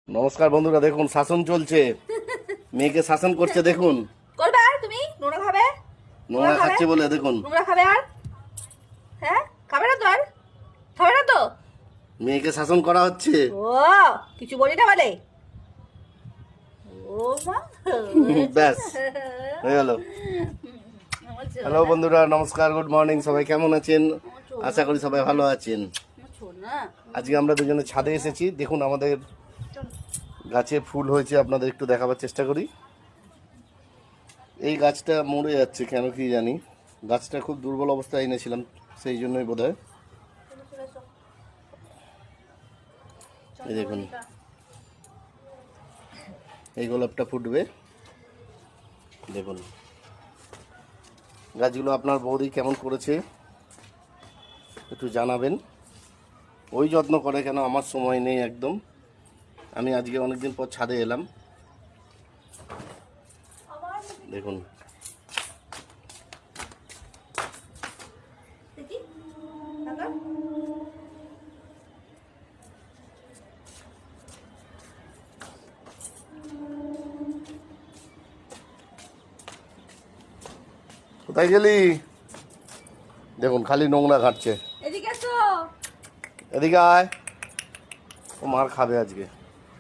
নমস্কার বন্ধুরা, দেখুন শাসন চলছে, মেয়েকে শাসন করছে। দেখুন করবে আর তুমি নোংরা খাবে, নোংরা খাচ্ছে বলে দেখুন নোংরা খাবে আর হ্যাঁ খাবে না তো আর খাবে না তো। মেয়েকে শাসন করা হচ্ছে। ও কিছু বলি না বলে ও মা ব্যাস হয়ে গেল। হ্যালো বন্ধুরা, নমস্কার, গুড মর্নিং। সবাই কেমন আছেন? আশা করি সবাই ভালো আছেন। আজকে আমরা দুজনে ছাদে এসেছি। দেখুন আমাদের গাছে ফুল হয়েছে, আপনাদের একটু দেখাবার চেষ্টা করি। এই গাছটা মরে যাচ্ছে কেন কি জানি, গাছটা খুব দুর্বল অবস্থায় এনেছিলাম, সেই জন্যই বোধ হয়। এই দেখুন, এই গোলাপটা ফুটবে। দেখুন গাছগুলো আপনার বৌদি কেমন করেছে একটু জানাবেন। ওই যত্ন করে কেন, আমার সময় নেই একদম। আমি আজকে অনেকদিন পর ছাদে এলাম। দেখুন কোথায় গেলি? দেখুন খালি নোংরা ঘাটছে। এদিকে এসো। এদিকে আয়, ও মার খাবে আজকে।